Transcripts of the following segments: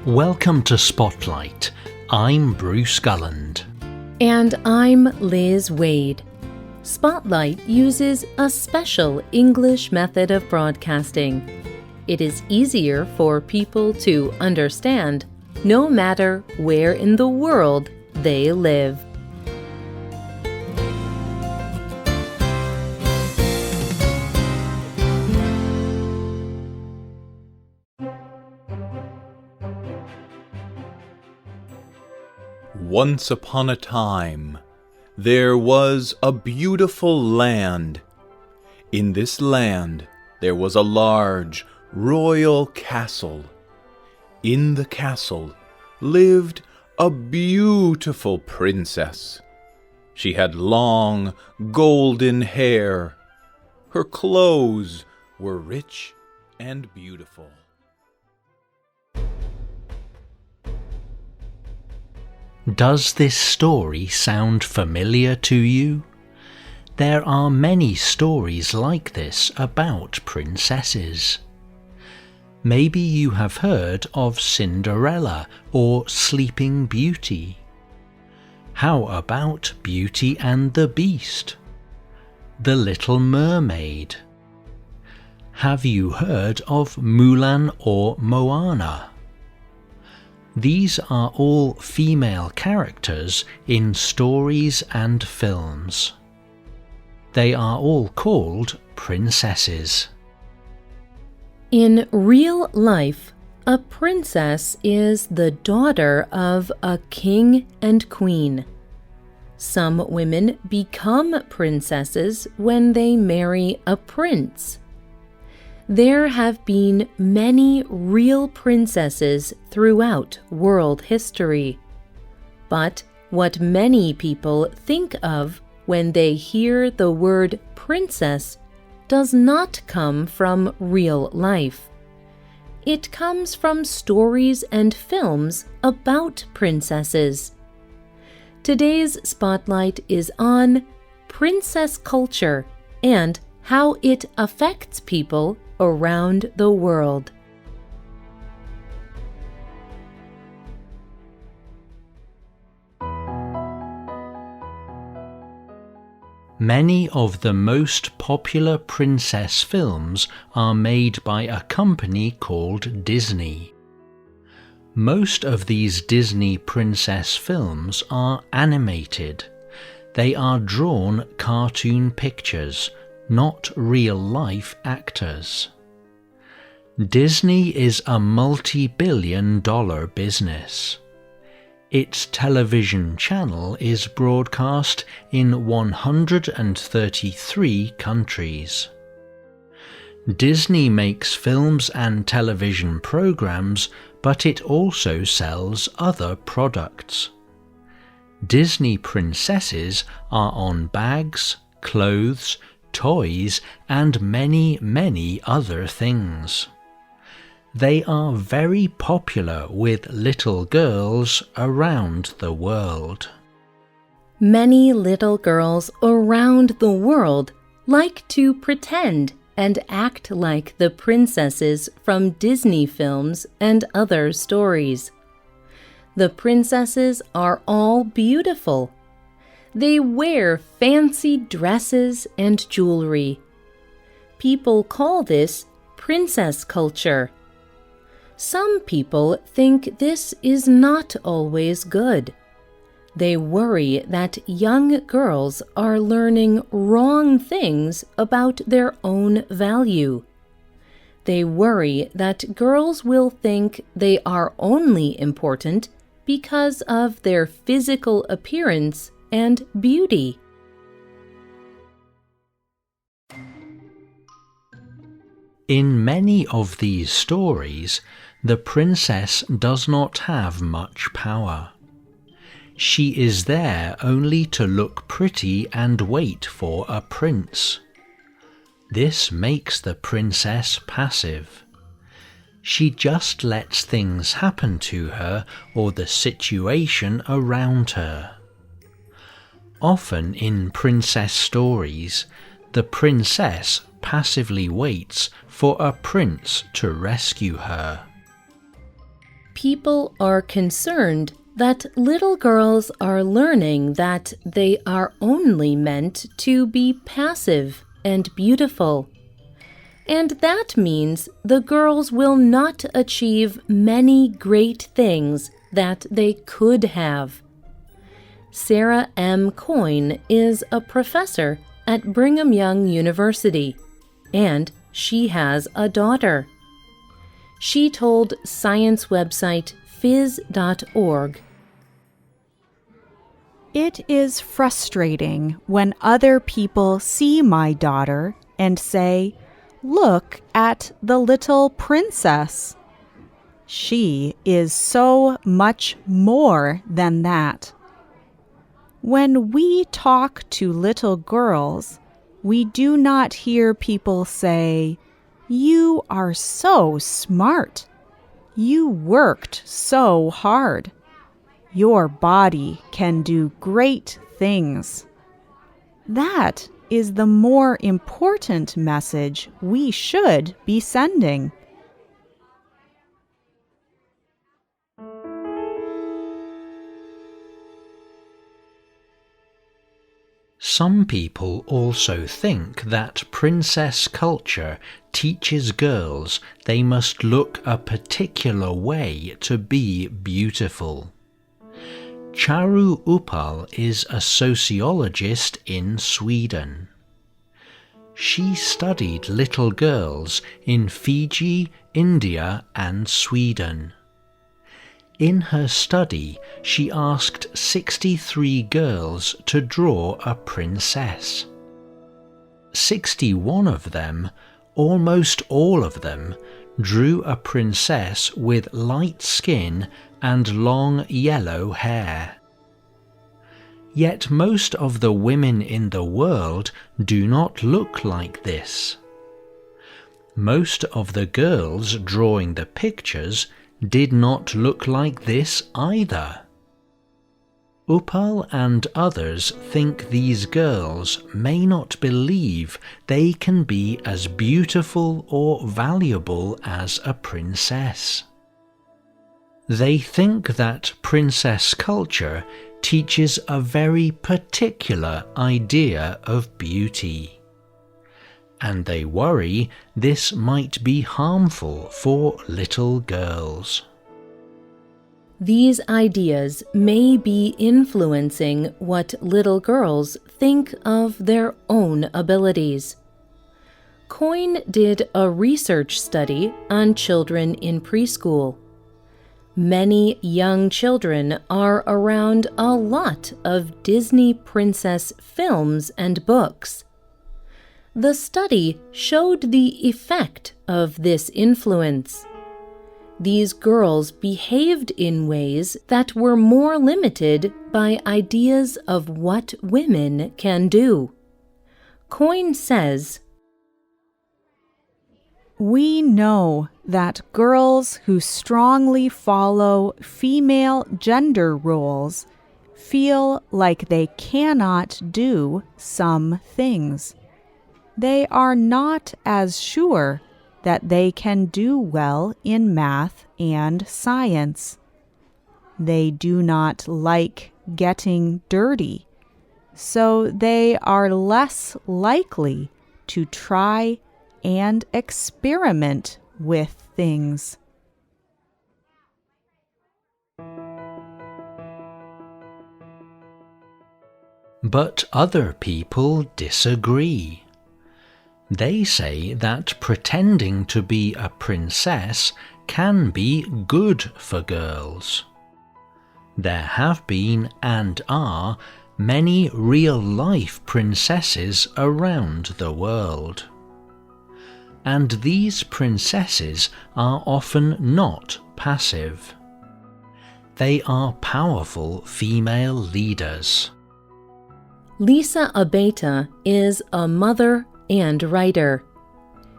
Welcome to Spotlight. I'm Bruce Gulland. And I'm Liz Waid. Spotlight uses a special English method of broadcasting. It is easier for people to understand, no matter where in the world they live. Once upon a time, there was a beautiful land. In this land, there was a large royal castle. In the castle lived a beautiful princess. She had long, golden hair. Her clothes were rich and beautiful. Does this story sound familiar to you? There are many stories like this about princesses. Maybe you have heard of Cinderella or Sleeping Beauty. How about Beauty and the Beast? The Little Mermaid? Have you heard of Mulan or Moana? These are all female characters in stories and films. They are all called princesses. In real life, a princess is the daughter of a king and queen. Some women become princesses when they marry a prince. There have been many real princesses throughout world history. But what many people think of when they hear the word princess does not come from real life. It comes from stories and films about princesses. Today's spotlight is on princess culture and how it affects people around the world. Many of the most popular princess films are made by a company called Disney. Most of these Disney princess films are animated. They are drawn cartoon pictures, not real-life actors. Disney is a multi-billion-dollar business. Its television channel is broadcast in 133 countries. Disney makes films and television programs, but it also sells other products. Disney princesses are on bags, clothes, toys, and many, many other things. They are very popular with little girls around the world. Many little girls around the world like to pretend and act like the princesses from Disney films and other stories. The princesses are all beautiful. They wear fancy dresses and jewelry. People call this princess culture. Some people think this is not always good. They worry that young girls are learning wrong things about their own value. They worry that girls will think they are only important because of their physical appearance and beauty. In many of these stories, the princess does not have much power. She is there only to look pretty and wait for a prince. This makes the princess passive. She just lets things happen to her or the situation around her. Often in princess stories, the princess passively waits for a prince to rescue her. People are concerned that little girls are learning that they are only meant to be passive and beautiful. And that means the girls will not achieve many great things that they could have. Sarah M. Coyne is a professor at Brigham Young University, and she has a daughter. She told science website phys.org, "It is frustrating when other people see my daughter and say, 'Look at the little princess.' She is so much more than that. When we talk to little girls, we do not hear people say, 'You are so smart. You worked so hard. Your body can do great things.' That is the more important message we should be sending." Some people also think that princess culture teaches girls they must look a particular way to be beautiful. Charu Uppal is a sociologist in Sweden. She studied little girls in Fiji, India, and Sweden. In her study, she asked 63 girls to draw a princess. 61 of them, almost all of them, drew a princess with light skin and long yellow hair. Yet most of the women in the world do not look like this. Most of the girls drawing the pictures did not look like this either. Uppal and others think these girls may not believe they can be as beautiful or valuable as a princess. They think that princess culture teaches a very particular idea of beauty, and they worry this might be harmful for little girls. These ideas may be influencing what little girls think of their own abilities. Coyne did a research study on children in preschool. Many young children are around a lot of Disney princess films and books. The study showed the effect of this influence. These girls behaved in ways that were more limited by ideas of what women can do. Coyne says, "We know that girls who strongly follow female gender roles feel like they cannot do some things. They are not as sure that they can do well in math and science. They do not like getting dirty, so they are less likely to try and experiment with things." But other people disagree. They say that pretending to be a princess can be good for girls. There have been and are many real-life princesses around the world. And these princesses are often not passive. They are powerful female leaders. Lisa Abeta is a mother and writer.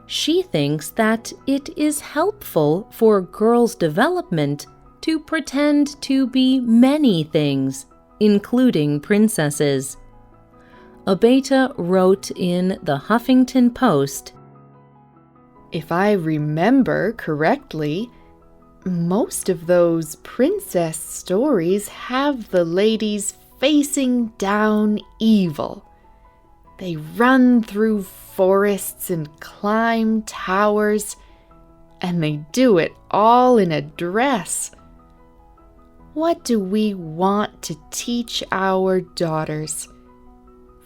She thinks that it is helpful for girls' development to pretend to be many things, including princesses. Abeta wrote in the Huffington Post, "If I remember correctly, most of those princess stories have the ladies facing down evil. They run through forests and climb towers, and they do it all in a dress. What do we want to teach our daughters?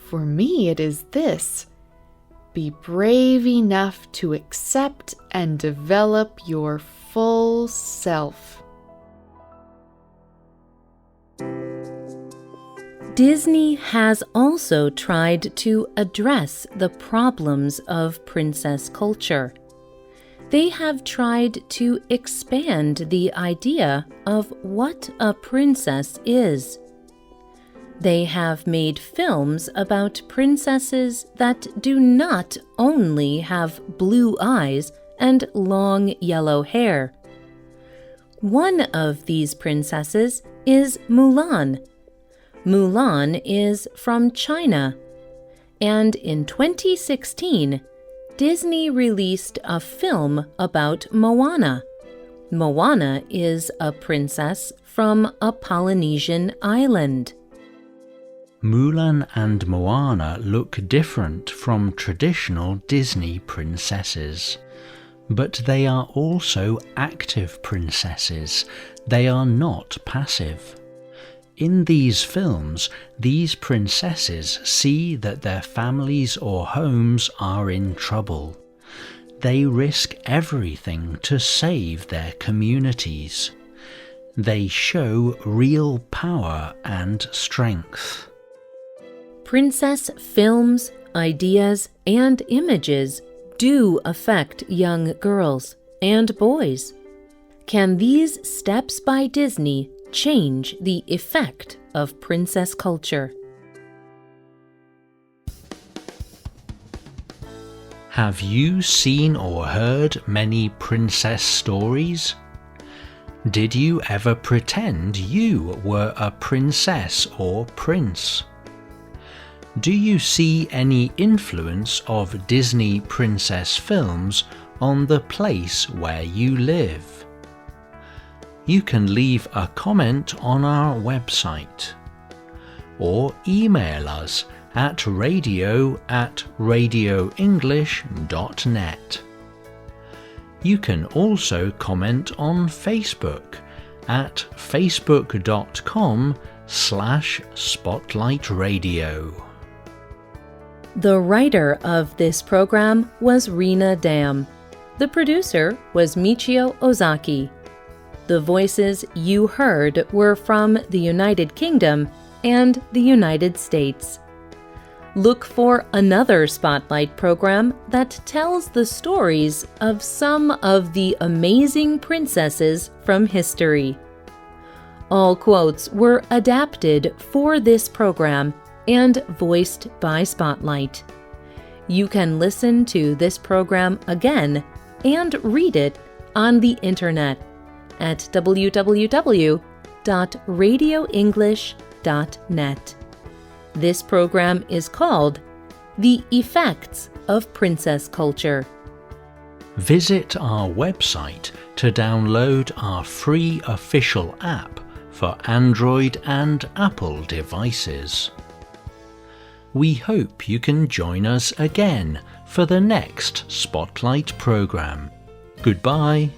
For me, it is this: be brave enough to accept and develop your full self. Disney has also tried to address the problems of princess culture. They have tried to expand the idea of what a princess is. They have made films about princesses that do not only have blue eyes and long yellow hair. One of these princesses is Mulan. Mulan is from China, and in 2016, Disney released a film about Moana. Moana is a princess from a Polynesian island. Mulan and Moana look different from traditional Disney princesses, but they are also active princesses. They are not passive. In these films, these princesses see that their families or homes are in trouble. They risk everything to save their communities. They show real power and strength. Princess films, ideas, and images do affect young girls and boys. Can these steps by Disney change the effect of princess culture? Have you seen or heard many princess stories? Did you ever pretend you were a princess or prince? Do you see any influence of Disney princess films on the place where you live? You can leave a comment on our website or email us at radio@radioenglish.net. You can also comment on Facebook at facebook.com/spotlightradio. The writer of this program was Rena Dam. The producer was Michio Ozaki. The voices you heard were from the United Kingdom and the United States. Look for another Spotlight program that tells the stories of some of the amazing princesses from history. All quotes were adapted for this program and voiced by Spotlight. You can listen to this program again and read it on the internet at www.radioenglish.net. This program is called The Effects of Princess Culture. Visit our website to download our free official app for Android and Apple devices. We hope you can join us again for the next Spotlight program. Goodbye.